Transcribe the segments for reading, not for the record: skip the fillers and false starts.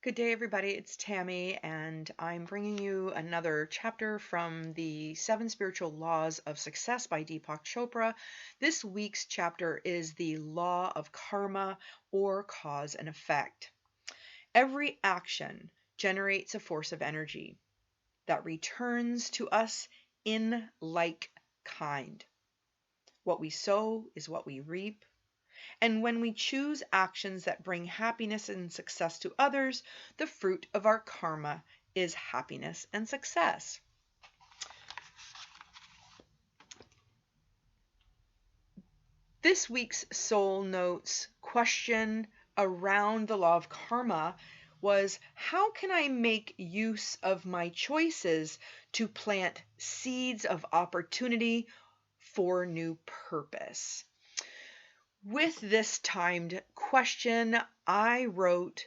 Good day, everybody. It's Tammy, and I'm bringing you another chapter from the Seven Spiritual Laws of Success by Deepak Chopra. This week's chapter is the law of karma, or cause and effect. Every action generates a force of energy that returns to us in like kind. What we sow is what we reap. And when we choose actions that bring happiness and success to others, the fruit of our karma is happiness and success. This week's Soul Notes question around the law of karma was, how can I make use of my choices to plant seeds of opportunity for new purpose? With this timed question, I wrote,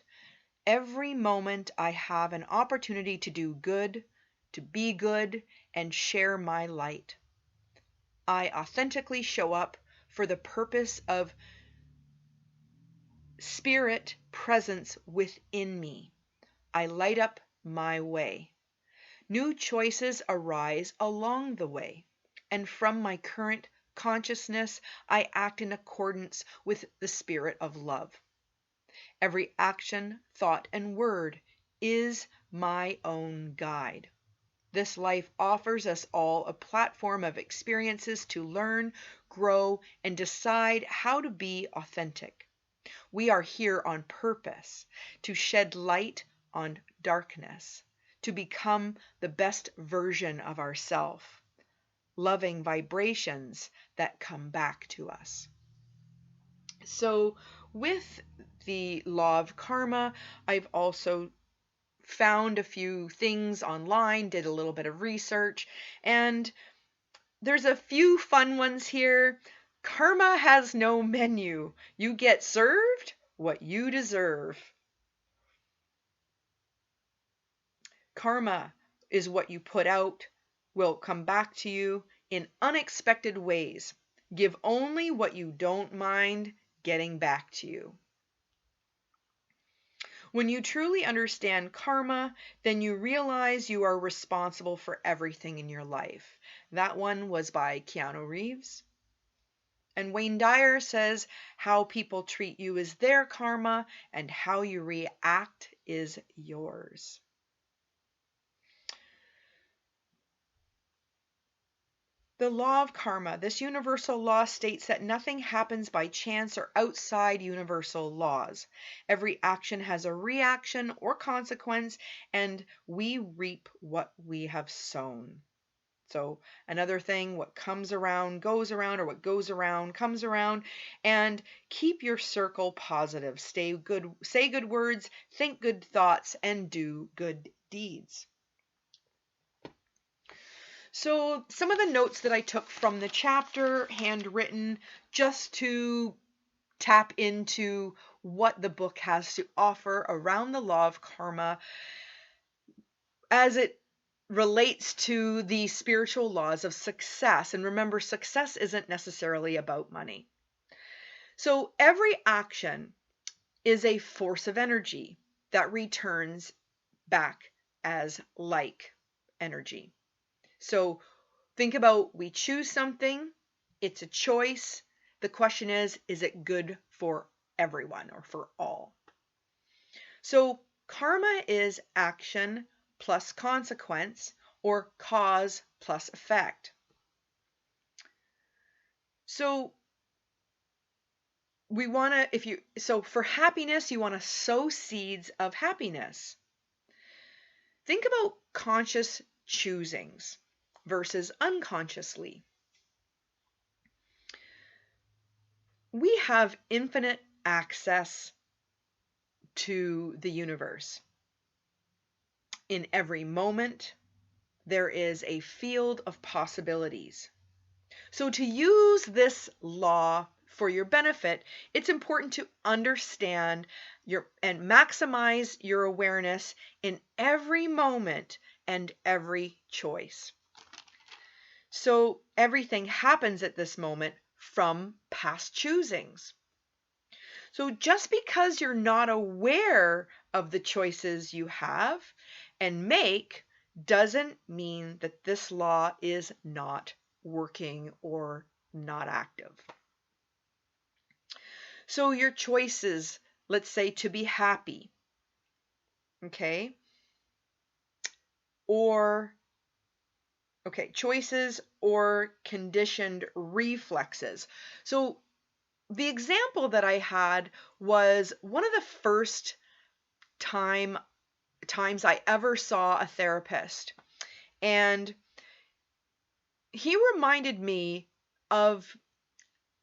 every moment I have an opportunity to do good, to be good, and share my light. I authentically show up for the purpose of spirit presence within me. I light up my way. New choices arise along the way, and from my current consciousness, I act in accordance with the spirit of love. Every action, thought, and word is my own guide. This life offers us all a platform of experiences to learn, grow, and decide how to be authentic. We are here on purpose, to shed light on darkness, to become the best version of ourselves, loving vibrations that come back to us. So with the law of karma, I've also found a few things online, did a little bit of research, and there's a few fun ones here. Karma has no menu. You get served what you deserve. Karma is what you put out will come back to you in unexpected ways. Give only what you don't mind getting back to you. When you truly understand karma, then you realize you are responsible for everything in your life. That one was by Keanu Reeves. And Wayne Dyer says, how people treat you is their karma, and how you react is yours. The law of karma, this universal law, states that nothing happens by chance or outside universal laws. Every action has a reaction or consequence, and we reap what we have sown. So another thing, what comes around goes around, or what goes around comes around. And keep your circle positive. Say good words, think good thoughts, and do good deeds. So some of the notes that I took from the chapter, handwritten, just to tap into what the book has to offer around the law of karma as it relates to the spiritual laws of success. And remember, success isn't necessarily about money. So every action is a force of energy that returns back as like energy. So think about, we choose something, it's a choice. The question is it good for everyone or for all? So karma is action plus consequence, or cause plus effect. So we want to, so for happiness, you want to sow seeds of happiness. Think about conscious choosings versus unconsciously. We have infinite access to the universe. In every moment, there is a field of possibilities. So to use this law for your benefit, it's important to understand and maximize your awareness in every moment and every choice. So everything happens at this moment from past choosings. So just because you're not aware of the choices you have and make doesn't mean that this law is not working or not active. So your choices, let's say to be happy, okay? Choices or conditioned reflexes. So the example that I had was one of the first times I ever saw a therapist. And he reminded me of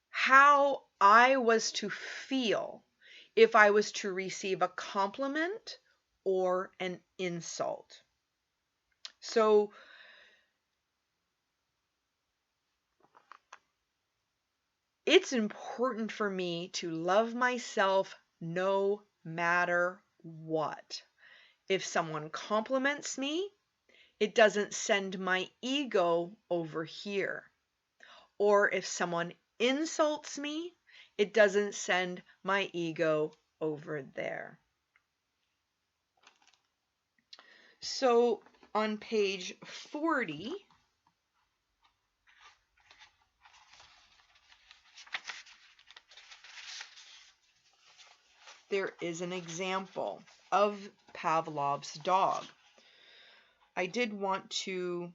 how I was to feel if I was to receive a compliment or an insult. So it's important for me to love myself no matter what. If someone compliments me, it doesn't send my ego over here. Or if someone insults me, it doesn't send my ego over there. So on page 40, there is an example of Pavlov's dog. I did want to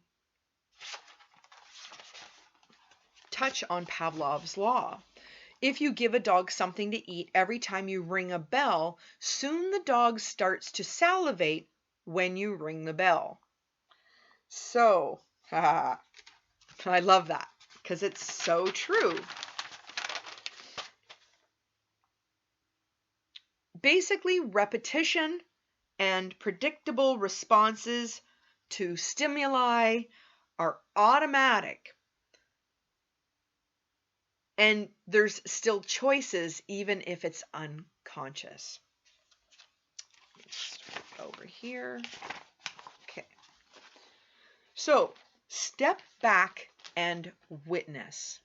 touch on Pavlov's law. If you give a dog something to eat every time you ring a bell, soon the dog starts to salivate when you ring the bell. So, I love that because it's so true. Basically, repetition and predictable responses to stimuli are automatic. And there's still choices even if it's unconscious. Over here. Okay. So, step back and witness.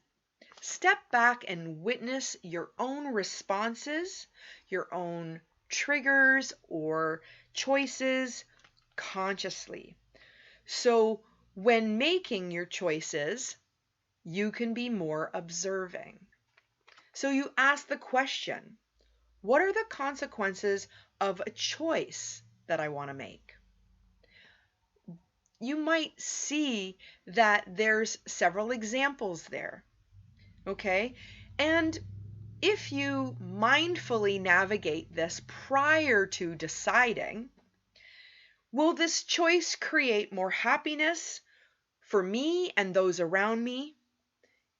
Step back and witness your own responses, your own triggers or choices consciously. So when making your choices, you can be more observing. So you ask the question, what are the consequences of a choice that I want to make? You might see that there's several examples there. Okay? And if you mindfully navigate this prior to deciding, will this choice create more happiness for me and those around me?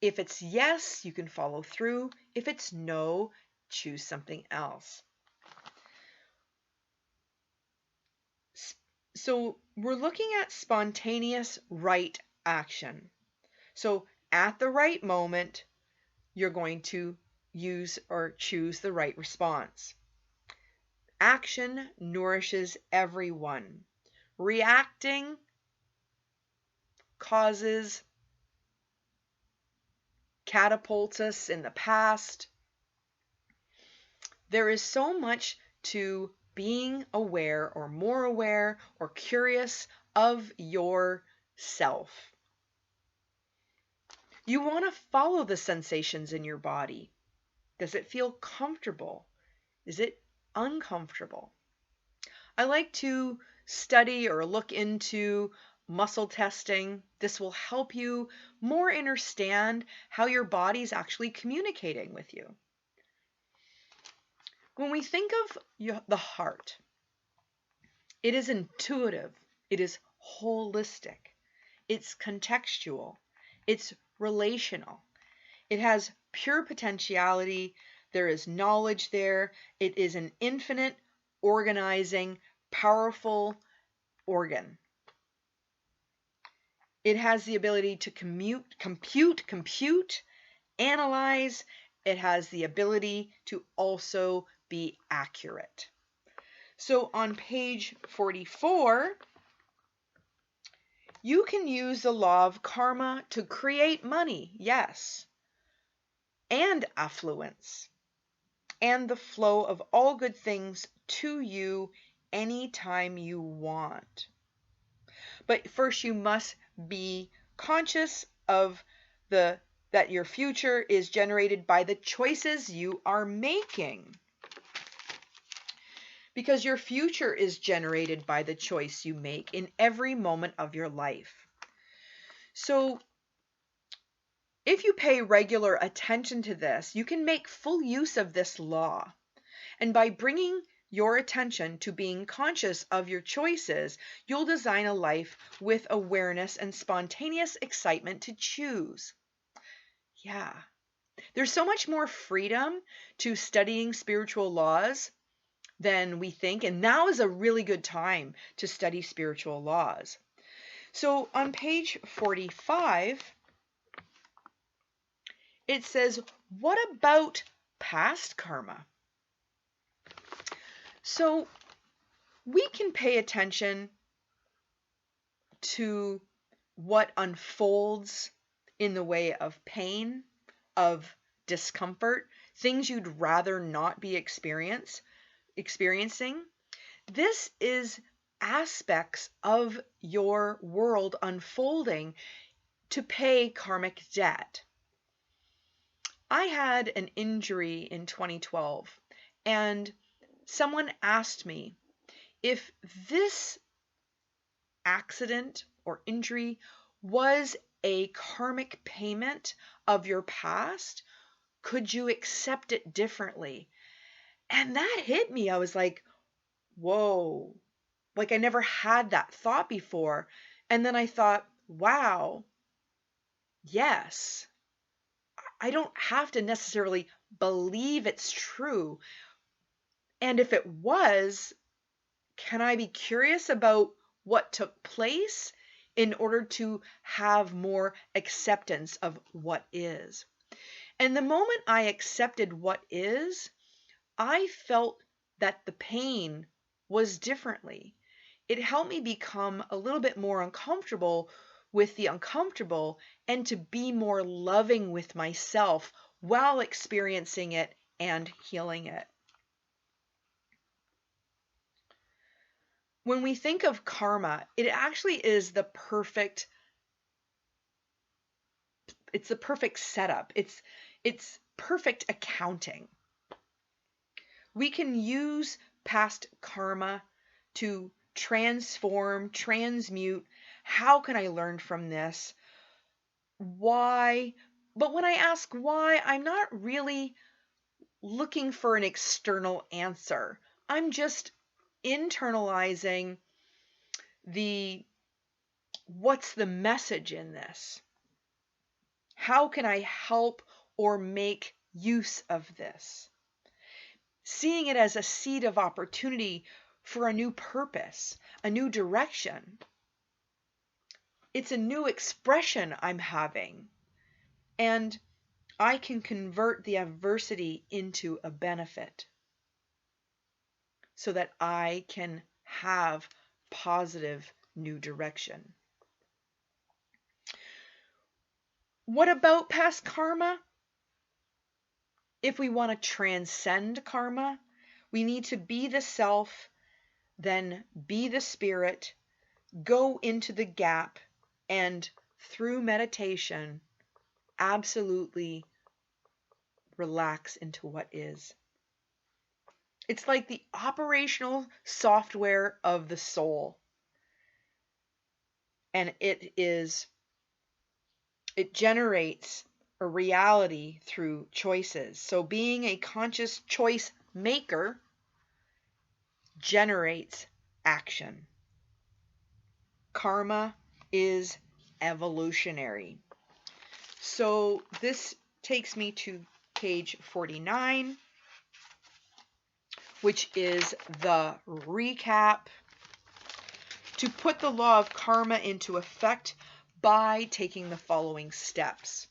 If it's yes, you can follow through. If it's no, choose something else. So we're looking at spontaneous right action. So at the right moment, you're going to use or choose the right response. Action nourishes everyone. Reacting catapults us in the past. There is so much to being aware or more aware or curious of yourself. You want to follow the sensations in your body. Does it feel comfortable? Is it uncomfortable? I like to study or look into muscle testing. This will help you more understand how your body's actually communicating with you. When we think of the heart, it is intuitive, it is holistic, it's contextual, it's relational, it has pure potentiality, there is knowledge there, it is an infinite, organizing, powerful organ. It has the ability to compute, analyze. It has the ability to also be accurate. So on page 44, you can use the law of karma to create money, yes, and affluence, and the flow of all good things to you anytime you want. But first you must be conscious of that your future is generated by the choices you are making. Because your future is generated by the choice you make in every moment of your life. So if you pay regular attention to this, you can make full use of this law. And by bringing your attention to being conscious of your choices, you'll design a life with awareness and spontaneous excitement to choose. Yeah. There's so much more freedom to studying spiritual laws than we think, and now is a really good time to study spiritual laws. So on page 45, it says, what about past karma? So we can pay attention to what unfolds in the way of pain, of discomfort, things you'd rather not be experiencing. This is aspects of your world unfolding to pay karmic debt. I had an injury in 2012, and someone asked me if this accident or injury was a karmic payment of your past, could you accept it differently? And that hit me. I was like, whoa, like I never had that thought before. And then I thought, wow, yes, I don't have to necessarily believe it's true. And if it was, can I be curious about what took place in order to have more acceptance of what is? And the moment I accepted what is, I felt that the pain was differently. It helped me become a little bit more uncomfortable with the uncomfortable and to be more loving with myself while experiencing it and healing it. When we think of karma, it actually is the perfect setup. It's perfect accounting. We can use past karma to transform, transmute. How can I learn from this? Why? But when I ask why, I'm not really looking for an external answer. I'm just internalizing what's the message in this? How can I help or make use of this? Seeing it as a seed of opportunity for a new purpose, a new direction. It's a new expression I'm having. And I can convert the adversity into a benefit so that I can have positive new direction. What about past karma? If we want to transcend karma, we need to be the self, then be the spirit, go into the gap, and through meditation, absolutely relax into what is. It's like the operational software of the soul. And it generates a reality through choices. So being a conscious choice maker generates action. Karma is evolutionary. So this takes me to page 49, which is the recap. To put the law of karma into effect by taking the following steps.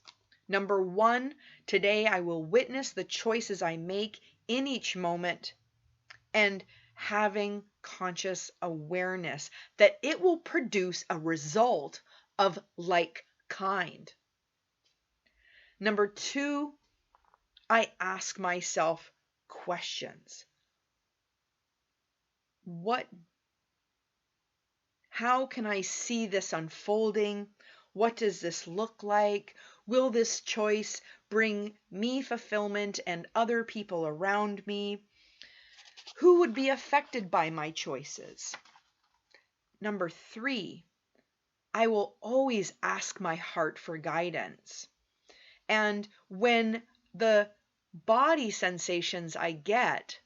Number 1, today I will witness the choices I make in each moment and having conscious awareness that it will produce a result of like kind. Number 2, I ask myself questions. how can I see this unfolding? What does this look like? Will this choice bring me fulfillment and other people around me? Who would be affected by my choices? Number 3, I will always ask my heart for guidance. And when the body sensations I get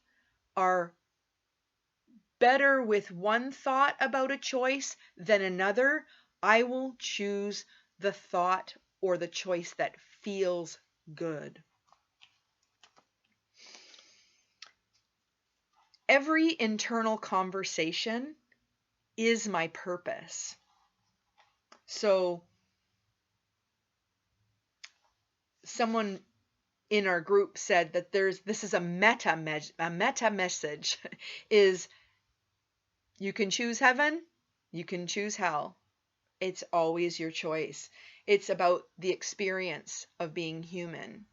are better with one thought about a choice than another, I will choose the thought or the choice that feels good. Every internal conversation is my purpose. So someone in our group said that this is a meta message is you can choose heaven, you can choose hell. It's always your choice. It's about the experience of being human.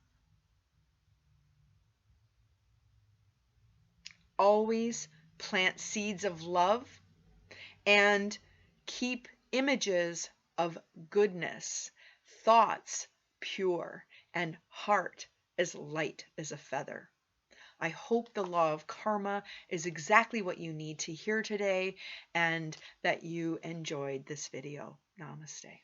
Always plant seeds of love and keep images of goodness, thoughts pure, and heart as light as a feather. I hope the law of karma is exactly what you need to hear today and that you enjoyed this video. Namaste.